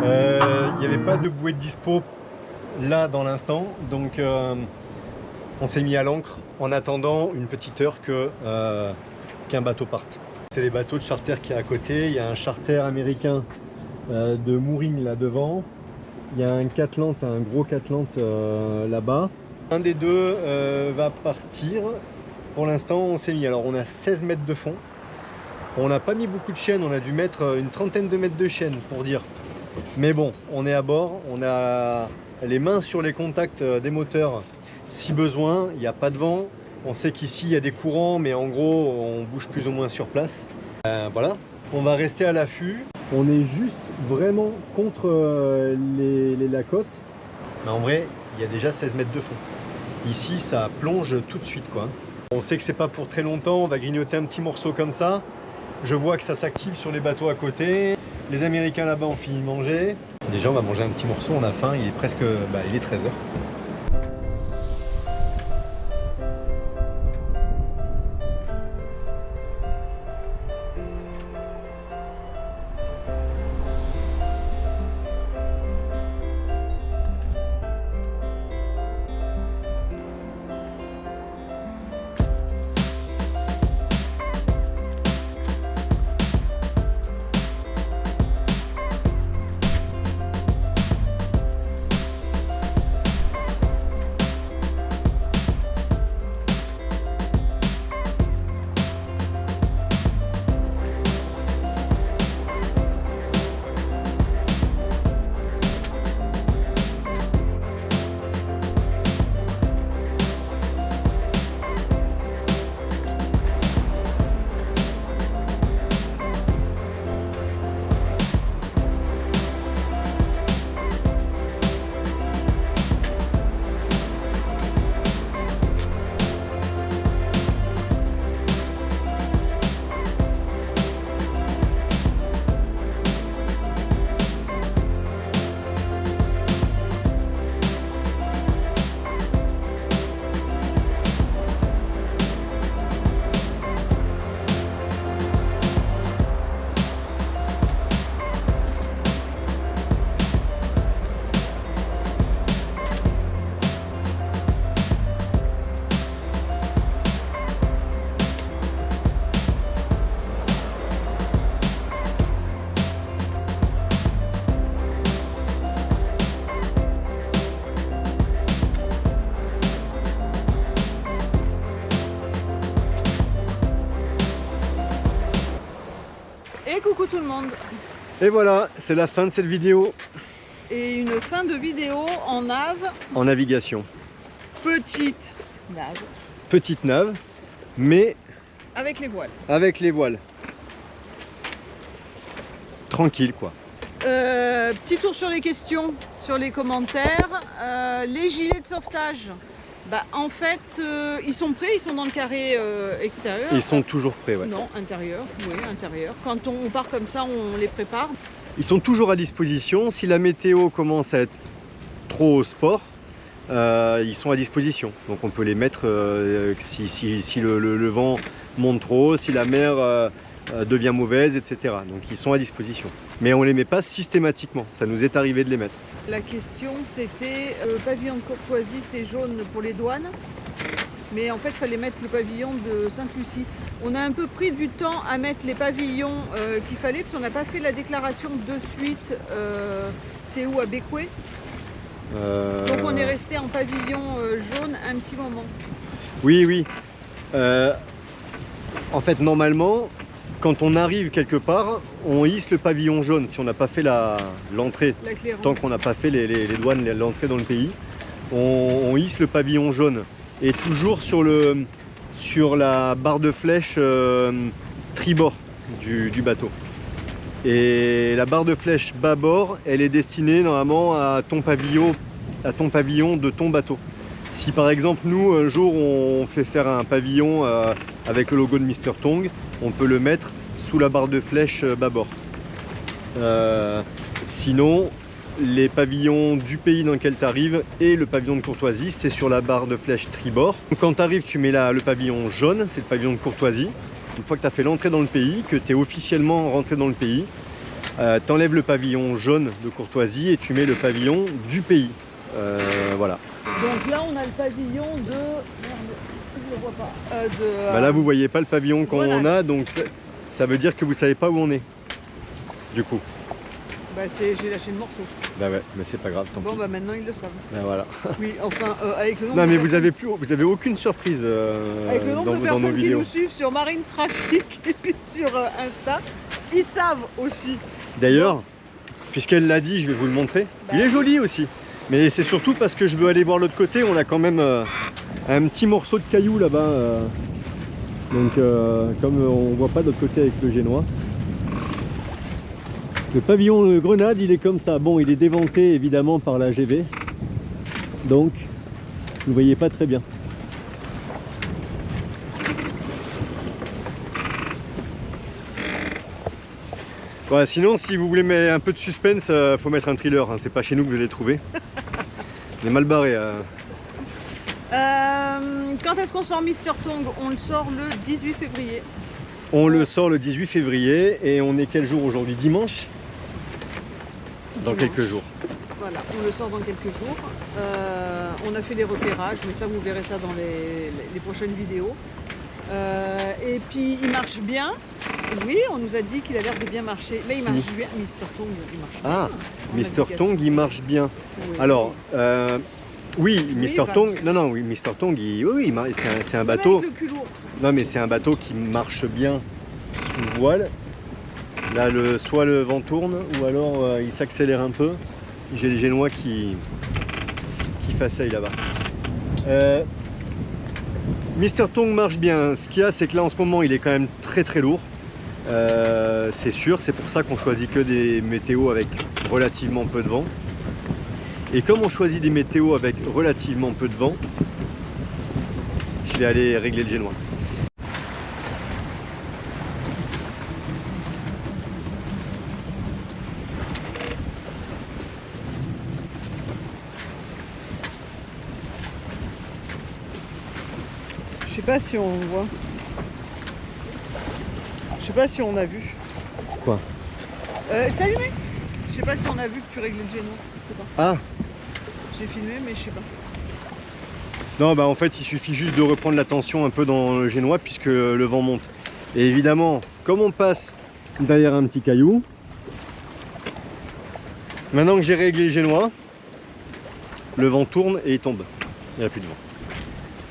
Il n'y avait pas de bouée de dispo là dans l'instant, donc on s'est mis à l'ancre en attendant une petite heure qu'un bateau parte. C'est les bateaux de charter qui est à côté. Il y a un charter américain de mooring là devant. Il y a un Catlante, un gros Catlante là-bas. Un des deux va partir. Pour l'instant on s'est mis, alors on a 16 mètres de fond. On n'a pas mis beaucoup de chaînes, on a dû mettre une trentaine de mètres de chaîne pour dire. Mais bon, on est à bord, on a les mains sur les contacts des moteurs si besoin, il n'y a pas de vent. On sait qu'ici il y a des courants, mais en gros on bouge plus ou moins sur place. Voilà, on va rester à l'affût. On est juste vraiment contre la côte. Mais en vrai, il y a déjà 16 mètres de fond. Ici, ça plonge tout de suite, quoi. On sait que c'est pas pour très longtemps, on va grignoter un petit morceau comme ça. Je vois que ça s'active sur les bateaux à côté. Les Américains là-bas ont fini de manger. Déjà, on va manger un petit morceau, on a faim, il est presque, il est 13h. Et coucou tout le monde. Et voilà, c'est la fin de cette vidéo. Et une fin de vidéo en nave. En navigation. petite nave. Petite nave, mais Avec les voiles. avec les voiles. Tranquille quoi. Petit tour sur les questions, sur les commentaires. Les gilets de sauvetage, bah, en fait, ils sont prêts, ils sont dans le carré extérieur. Ils sont toujours prêts, ouais. Non, intérieur, oui, intérieur. Quand on part comme ça, on les prépare. Ils sont toujours à disposition. Si la météo commence à être trop au sport, ils sont à disposition. Donc on peut les mettre si le vent monte trop, si la mer devient mauvaise, etc. Donc ils sont à disposition. Mais on ne les met pas systématiquement. Ça nous est arrivé de les mettre. La question c'était, pavillon de courtoisie, c'est jaune pour les douanes. Mais en fait, il fallait mettre le pavillon de Sainte-Lucie. On a un peu pris du temps à mettre les pavillons qu'il fallait, parce qu'on n'a pas fait la déclaration de suite. C'est où, à Bécoué? Donc on est resté en pavillon jaune un petit moment. Oui, oui. En fait, normalement, quand on arrive quelque part, on hisse le pavillon jaune si on n'a pas fait l'entrée. Tant qu'on n'a pas fait les douanes, l'entrée dans le pays, on hisse le pavillon jaune. Et toujours sur la barre de flèche tribord du bateau. Et la barre de flèche bâbord, elle est destinée normalement à ton pavillon de ton bateau. Si par exemple nous un jour on fait faire un pavillon avec le logo de Mr Tong, on peut le mettre sous la barre de flèche bâbord. Sinon les pavillons du pays dans lequel tu arrives et le pavillon de courtoisie, c'est sur la barre de flèche tribord. Quand tu arrives, tu mets le pavillon jaune, c'est le pavillon de courtoisie. Une fois que tu as fait l'entrée dans le pays, que tu es officiellement rentré dans le pays, tu enlèves le pavillon jaune de courtoisie et tu mets le pavillon du pays. Voilà. Donc là, on a le pavillon de... Merde, je le vois pas. Bah là, vous voyez pas le pavillon qu'on a, donc ça veut dire que vous savez pas où on est. Du coup. Bah j'ai lâché le morceau. Bah ouais, mais c'est pas grave, tant bon, pis. Bah maintenant ils le savent. Bah voilà. Oui, enfin avec le nombre. Non mais de vous avez aucune surprise avec le nombre dans de nos personnes qui vidéos. nous suivent sur Marine Trafic et puis sur Insta, ils savent aussi. D'ailleurs, puisqu'elle l'a dit, je vais vous le montrer. Bah, il est joli aussi. Mais c'est surtout parce que je veux aller voir l'autre côté. On a quand même un petit morceau de caillou là-bas. Donc comme on voit pas de l'autre côté avec le génois. Le pavillon de Grenade, il est comme ça. Bon, il est déventé évidemment par la GV. Donc, vous ne voyez pas très bien. Voilà, sinon, si vous voulez mettre un peu de suspense, faut mettre un thriller. Hein. C'est pas chez nous que vous allez le trouver. On est mal barré. Quand est-ce qu'on sort Mr Tong? On le sort le 18 février. On le sort le 18 février et on est quel jour aujourd'hui? Dimanche? Dans quelques jours. Voilà, on le sort dans quelques jours. On a fait les repérages, mais ça vous verrez ça dans les prochaines vidéos. Et puis il marche bien. Oui, on nous a dit qu'il a l'air de bien marcher. Mais il marche bien. Mr Tong, il marche bien. Ah, Mr Tong, il marche bien. Oui. Alors, oui, Mr Tong. Non, non, oui, Mr Tong, oui, c'est un bateau. Non, mais c'est un bateau qui marche bien sous voile. Là, soit le vent tourne, ou alors il s'accélère un peu. J'ai les génois qui façaillent là-bas. Mr Tong marche bien. Ce qu'il y a, c'est que là, en ce moment, il est quand même très très lourd. C'est sûr, c'est pour ça qu'on choisit que des météos avec relativement peu de vent. Et comme on choisit des météos avec relativement peu de vent, je vais aller régler le génois. Je sais pas si on voit. Je sais pas si on a vu. Quoi? C'est allumé. Je sais pas si on a vu que tu réglais le génois. Je sais pas. Ah! J'ai filmé mais je sais pas. Non, bah en fait il suffit juste de reprendre la tension un peu dans le génois puisque le vent monte. Et évidemment, comme on passe derrière un petit caillou, maintenant que j'ai réglé le génois, le vent tourne et il tombe. Il n'y a plus de vent.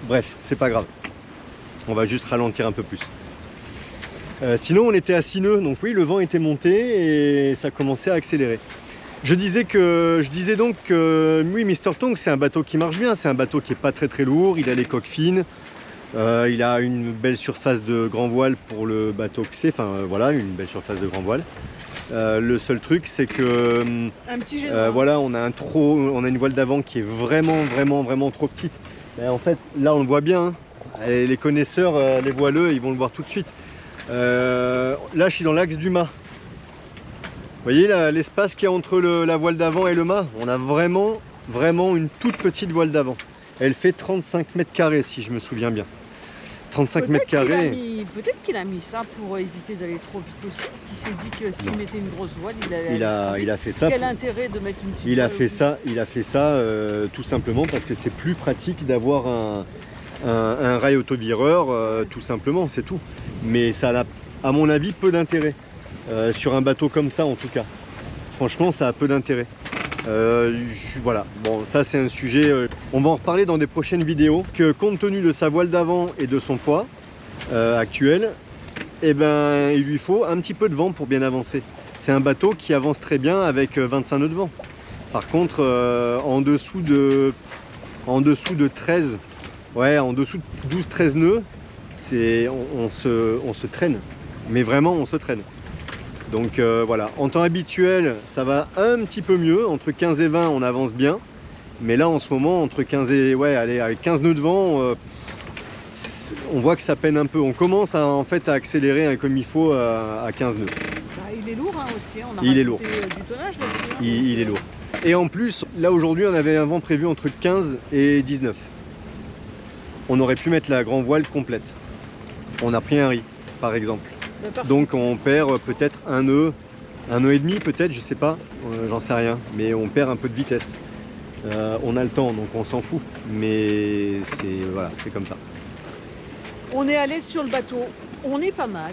Bref, c'est pas grave. On va juste ralentir un peu plus. Sinon on était à 6 nœuds, donc oui le vent était monté et ça commençait à accélérer. Je disais donc que oui, Mister Tongs, c'est un bateau qui marche bien, c'est un bateau qui est pas très lourd, il a les coques fines, il a une belle surface de grand voile pour le bateau que c'est, enfin voilà, une belle surface de grand voile. Le seul truc, c'est que un petit voilà, on a une voile d'avant qui est vraiment trop petite. Et en fait, là on le voit bien, hein. Et les connaisseurs, les voileux, ils vont le voir tout de suite. Là, je suis dans l'axe du mât. Vous voyez l'espace qu'il y a entre la voile d'avant et le mât? On a vraiment une toute petite voile d'avant. Elle fait 35 mètres carrés si je me souviens bien. 35 mètres carrés. Peut-être qu'il a mis ça pour éviter d'aller trop vite aussi. Il s'est dit que s'il mettait une grosse voile, il a fait ça. Quel intérêt de mettre une petite voile? Il a fait ça tout simplement parce que c'est plus pratique d'avoir un rail autovireur, tout simplement, c'est tout. Mais ça a, à mon avis, peu d'intérêt. Sur un bateau comme ça en tout cas. Franchement, ça a peu d'intérêt. Voilà, bon, ça c'est un sujet, on va en reparler dans des prochaines vidéos, que compte tenu de sa voile d'avant et de son poids actuel, eh ben, il lui faut un petit peu de vent pour bien avancer. C'est un bateau qui avance très bien avec 25 nœuds de vent. Par contre, en dessous de 13, ouais, en dessous de 12-13 nœuds, on se traîne. Mais vraiment, on se traîne. Donc voilà, en temps habituel, ça va un petit peu mieux. Entre 15 et 20, on avance bien. Mais là, en ce moment, entre 15 et... Ouais, allez, avec 15 nœuds de vent, on voit que ça peine un peu. On commence en fait à accélérer comme il faut à 15 nœuds. Bah, il est lourd hein, aussi. On a il est lourd. Du tonnage là-dessus. Hein, il est lourd. Et en plus, là aujourd'hui, on avait un vent prévu entre 15 et 19. On aurait pu mettre la grand voile complète. On a pris un riz, par exemple. Donc on perd peut-être un nœud et demi peut-être, je sais pas, j'en sais rien, mais on perd un peu de vitesse. On a le temps, donc on s'en fout, mais voilà, c'est comme ça. On est à l'aise sur le bateau, on est pas mal.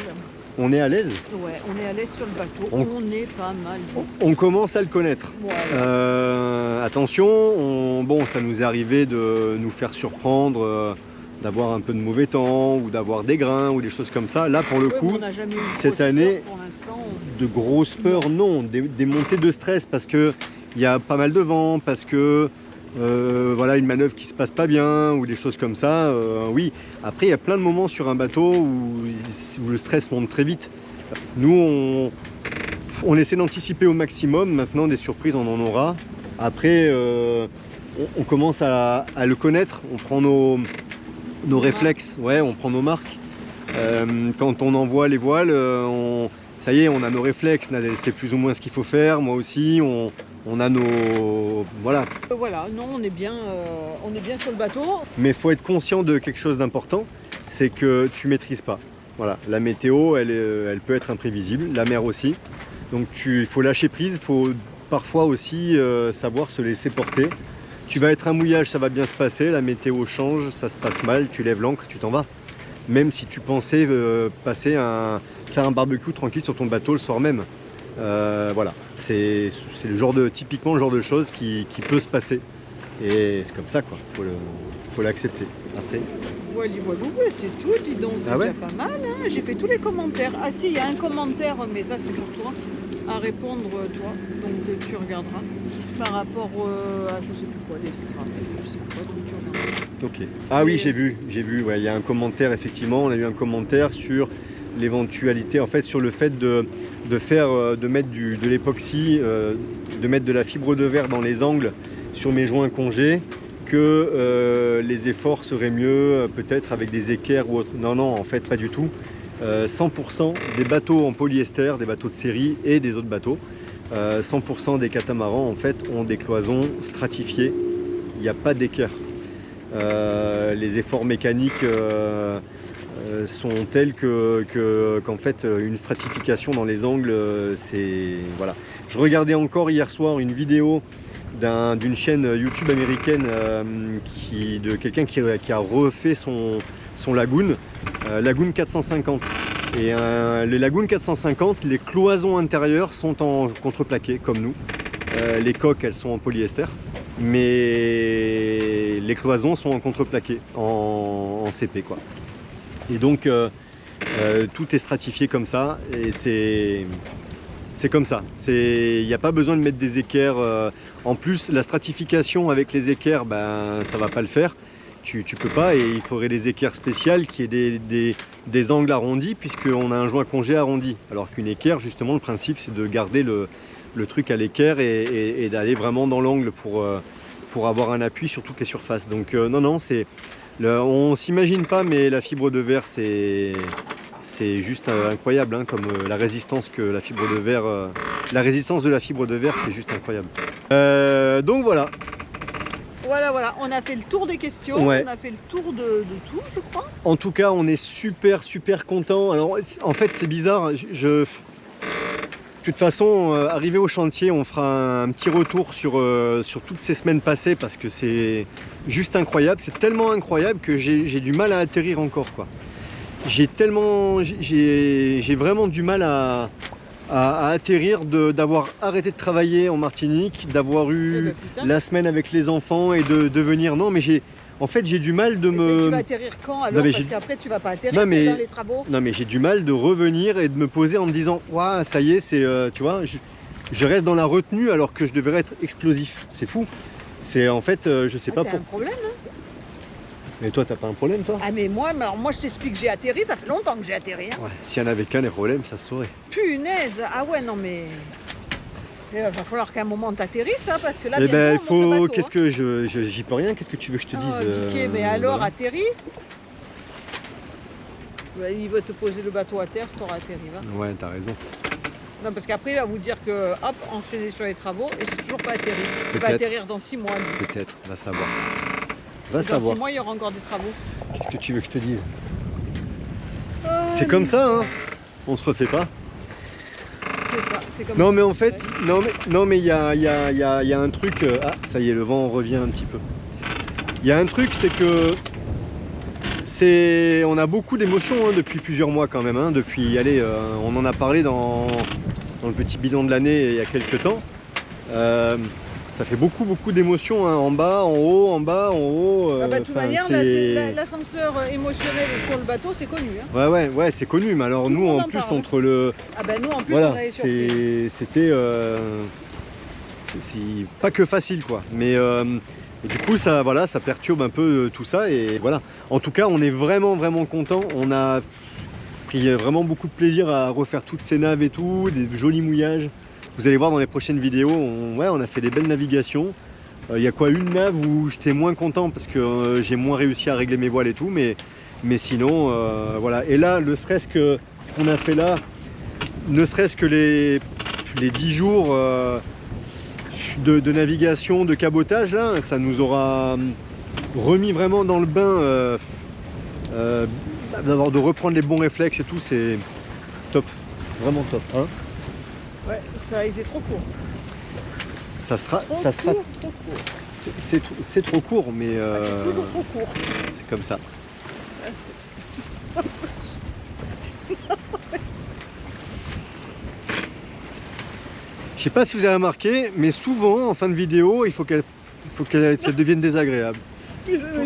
On est à l'aise? Ouais, on est à l'aise sur le bateau, on est pas mal. On commence à le connaître. Voilà. Attention, bon, ça nous est arrivé de nous faire surprendre. D'avoir un peu de mauvais temps ou d'avoir des grains ou des choses comme ça. Là pour le coup, cette année, de grosses peurs, non, des montées de stress parce que il y a pas mal de vent, parce que voilà, une manœuvre qui se passe pas bien ou des choses comme ça. Oui, après il y a plein de moments sur un bateau où le stress monte très vite. Nous on essaie d'anticiper au maximum. Maintenant des surprises on en aura. Après on commence à le connaître, on prend nos réflexes, ouais, on prend nos marques. Quand on envoie les voiles, ça y est, on a nos réflexes, c'est plus ou moins ce qu'il faut faire. Moi aussi, on a nos... Voilà. Voilà, non, on est bien sur le bateau. Mais il faut être conscient de quelque chose d'important, c'est que tu maîtrises pas. Voilà, la météo, elle peut être imprévisible, la mer aussi. Donc il faut lâcher prise, il faut parfois aussi savoir se laisser porter. Tu vas être un mouillage, ça va bien se passer, la météo change, ça se passe mal, tu lèves l'ancre, tu t'en vas. Même si tu pensais faire un barbecue tranquille sur ton bateau le soir même. Voilà, c'est typiquement le genre de choses qui peut se passer. Et c'est comme ça quoi, faut l'accepter. Après. Voilà, c'est tout, dis donc, c'est déjà pas mal. Hein, j'ai fait tous les commentaires. Ah si, il y a un commentaire, mais ça c'est pour toi, à répondre toi, donc tu regarderas. Par rapport à je sais plus quoi, les strates, je sais pas, donc tu regarderas. Ok. Ah oui, j'ai vu, ouais, il y a un commentaire, effectivement, on a eu un commentaire sur l'éventualité, en fait, sur le fait de mettre de l'époxy, de mettre de la fibre de verre dans les angles sur mes joints congés, que les efforts seraient mieux peut-être avec des équerres ou autre. Non, en fait, pas du tout. 100% des bateaux en polyester, des bateaux de série et des autres bateaux, 100% des catamarans en fait ont des cloisons stratifiées, il n'y a pas d'équerre. Les efforts mécaniques sont tels qu'en fait une stratification dans les angles, c'est voilà. Je regardais encore hier soir une vidéo d'une chaîne YouTube américaine de quelqu'un qui a refait son lagoon, Lagoon 450. Et les Lagoon 450, les cloisons intérieures sont en contreplaqué comme nous. Les coques, elles sont en polyester, mais les cloisons sont en contreplaqué, en CP quoi. Et donc tout est stratifié comme ça, et C'est comme ça. Il n'y a pas besoin de mettre des équerres. En plus, la stratification avec les équerres, ben, ça va pas le faire. Tu peux pas, et il faudrait des équerres spéciales qui aient des angles arrondis, puisqu'on a un joint congé arrondi. Alors qu'une équerre, justement, le principe, c'est de garder le truc à l'équerre et d'aller vraiment dans l'angle pour avoir un appui sur toutes les surfaces. Donc non, on s'imagine pas, mais la fibre de verre, c'est juste incroyable, hein, comme la résistance que la fibre de verre, la résistance de la fibre de verre, c'est juste incroyable. Donc voilà. Voilà, on a fait le tour des questions, Ouais. on a fait le tour de tout, je crois. En tout cas, on est super content. Alors, en fait, c'est bizarre. De toute façon, arrivé au chantier, on fera un petit retour sur toutes ces semaines passées, parce que c'est juste incroyable. C'est tellement incroyable que j'ai du mal à atterrir encore, quoi. J'ai vraiment du mal à atterrir, d'avoir arrêté de travailler en Martinique, d'avoir eu la semaine avec les enfants et de venir. Non, mais en fait, j'ai du mal de me... Tu vas atterrir quand alors? Non, parce qu'après tu vas pas atterrir Non, mais... dans les travaux. Non, mais j'ai du mal de revenir et de me poser en me disant waouh, ça y est, c'est tu vois, je reste dans la retenue alors que je devrais être explosif. C'est fou. C'est en fait, je sais pas T'as pour... un problème, hein? Mais toi, t'as pas un problème, toi? Ah mais moi je t'explique que j'ai atterri, ça fait longtemps que j'ai atterri. Hein. Ouais, s'il y en avait qu'un, les problèmes, ça se saurait. Punaise, ah ouais, non mais... Il va falloir qu'à un moment t'atterrisses, hein, parce que là, Eh ben, il bientôt, on monte le faut... bateau, Qu'est-ce que j'y peux rien, qu'est-ce que tu veux que je te dise? Dicky, mais alors, voilà. atterris. Bah, il va te poser le bateau à terre, t'auras atterri, va. Ouais, t'as raison. Non, parce qu'après, il va vous dire que, hop, enchaîner sur les travaux, et c'est toujours pas atterri. Il va Peut-être. atterrir dans 6 mois, lui. Peut-être, va savoir. Va Dans savoir. 6 mois, il y aura encore des travaux. Qu'est-ce que tu veux que je te dise? Ah, C'est comme ça, hein. On se refait pas. C'est ça, c'est comme Non ça. mais en fait, non mais il y a un truc, ah ça y est, le vent revient un petit peu. Il y a un truc, c'est que on a beaucoup d'émotions, hein, depuis plusieurs mois quand même, hein, depuis, allez, on en a parlé dans le petit bilan de l'année il y a quelques temps. Ça fait beaucoup d'émotions, hein, en bas, en haut, en bas, en haut. De toute manière, l'ascenseur émotionnel sur le bateau, c'est connu. Hein. Ouais, c'est connu, mais alors Tout le nous monde en en plus parle. entre le... Ah ben nous, en plus, Voilà, on avait surpris. c'était c'est pas que facile, quoi. Mais et du coup, ça perturbe un peu tout ça, et voilà. En tout cas, on est vraiment content. On a pris vraiment beaucoup de plaisir à refaire toutes ces naves et tout, des jolis mouillages. Vous allez voir dans les prochaines vidéos, on a fait des belles navigations. Il y a quoi, une nave où j'étais moins content parce que j'ai moins réussi à régler mes voiles et tout, mais sinon, voilà. Et là, ne serait-ce que ce qu'on a fait là, ne serait-ce que les 10 jours de navigation, de cabotage, là, ça nous aura remis vraiment dans le bain, de reprendre les bons réflexes et tout, c'est top, vraiment top, hein. Ouais, ça a été trop court. Ça sera Trop court. c'est trop court, mais C'est toujours trop court. c'est comme ça. Ah, Je sais pas si vous avez remarqué, mais souvent en fin de vidéo, il faut qu'elle devienne désagréable.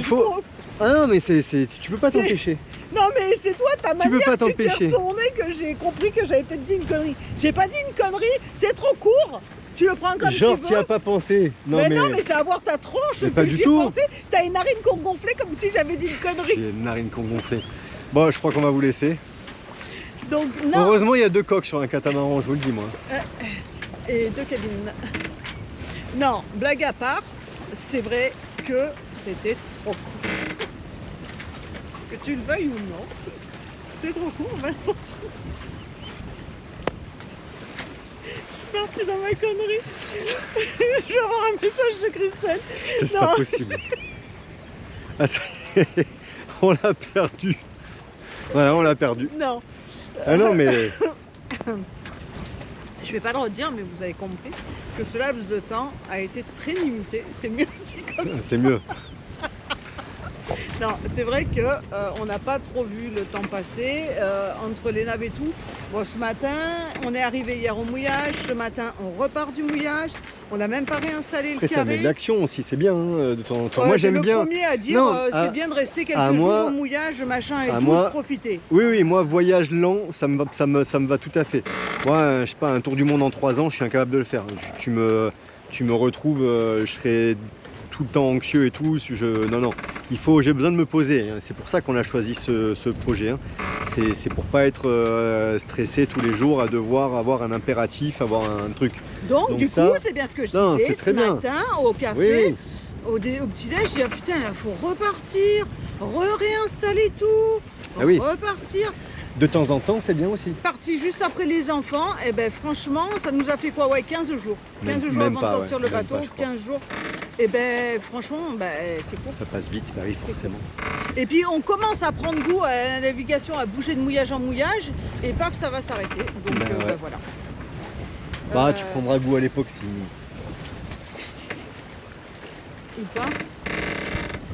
Faut- Ah non, mais tu peux pas C'est- t'empêcher. Non mais c'est toi, ta Tu peux manière pas que tu t'es t'empêcher. retourné que j'ai compris que j'avais peut-être dit une connerie. J'ai pas dit une connerie, c'est trop court. Tu le prends comme Genre, tu t'y veux. as pas pensé. Non, mais mais non, mais c'est avoir ta tronche Mais que pas du j'y ai tout. pensé. T'as une narine qu'on gonflait comme si j'avais dit une connerie. j'ai une narine qu'on gonflait. Bon, je crois qu'on va vous laisser. Donc non. Heureusement, il y a 2 coques sur un catamaran, je vous le dis, moi. Et 2 cabines. Non, blague à part, c'est vrai que c'était trop court. Que tu le veuilles ou non, c'est trop court, 20 cm. Je suis partie dans ma connerie. Je vais avoir un message de Christelle. C'est Non. pas possible. Ah, ça y est, on l'a perdu. Voilà, on l'a perdu. Non. Ah non, mais Je vais pas le redire, mais vous avez compris que ce laps de temps a été très limité. C'est mieux dit comme ça. c'est mieux. Non, c'est vrai que on n'a pas trop vu le temps passer entre les naves et tout. Bon, ce matin, on est arrivé hier au mouillage. Ce matin, on repart du mouillage. On n'a même pas réinstallé Après, le ça met carré. de l'action aussi, c'est bien de temps en temps. Ouais, Moi, t'es j'aime bien. le premier à dire Non, c'est bien de rester quelques à jours moi- au mouillage, machin et à tout, moi- de profiter. Oui, oui, moi, voyage lent, ça me va tout à fait. Moi, je sais pas, un tour du monde en 3 ans, je suis incapable de le faire. Tu me retrouves, je serai tout le temps anxieux et tout. Non, j'ai besoin de me poser. C'est pour ça qu'on a choisi ce projet. Hein. C'est pour pas être stressé tous les jours à devoir avoir un impératif, avoir un truc. Donc du ça- coup, c'est bien ce que je Non, disais c'est ce très bien. matin au café. Oui, Au petit-déj, je dis ah, putain, il faut repartir, réinstaller tout, Ah oui. repartir. de temps en temps, c'est bien aussi. Parti juste après les enfants, et ben franchement, ça nous a fait quoi? Ouais, 15 jours. 15 jours Même avant pas, de sortir ouais, le même bateau, pas, je crois. 15 jours. Et ben franchement, ben, c'est cool. Ça passe vite, bah oui, forcément. Et puis on commence à prendre goût à la navigation, à bouger de mouillage en mouillage, et paf, ça va s'arrêter. Donc Ben ouais. ben, voilà. Bah, tu prendras goût à l'époxy. Ou pas.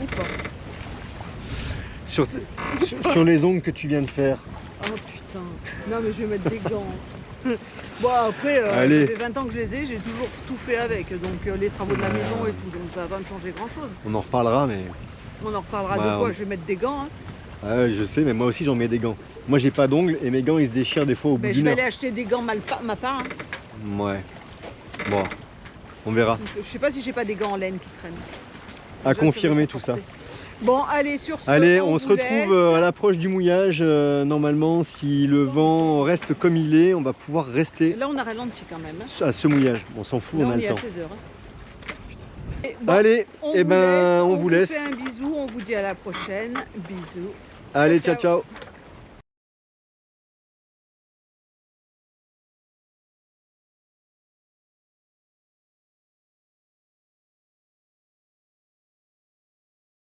Ou pas. Sur les ongles que tu viens de faire. Oh putain. Non mais je vais mettre des gants. Bon après, Allez. ça fait 20 ans que je les ai, j'ai toujours tout fait avec. Donc les travaux de la maison et tout, donc ça va pas me changer grand chose. On en reparlera, mais On en reparlera Ouais, de quoi? on- Je vais mettre des gants. Hein. je sais, mais moi aussi j'en mets des gants. Moi j'ai pas d'ongles et mes gants ils se déchirent des fois au bout Ben, je d'une vais heure. aller acheter des gants ma part. Hein. Ouais. Bon, on verra. Donc, je sais pas si j'ai pas des gants en laine qui traînent. À Déjà, ça confirmer va tout se ça. porter. Bon, allez, sur ce, Allez, on se vous retrouve laisse. à l'approche du mouillage. Normalement, si le vent reste comme il est, on va pouvoir rester Là, on a ralenti quand même. Hein. à ce mouillage. On s'en fout, Là, on on a est le à temps. 16 h. Hein. Et bon, Allez, on eh vous ben, laisse, on vous laisse. fait un bisou, on vous dit à la prochaine. Bisous. Allez, Ciao, ciao, ciao. ciao.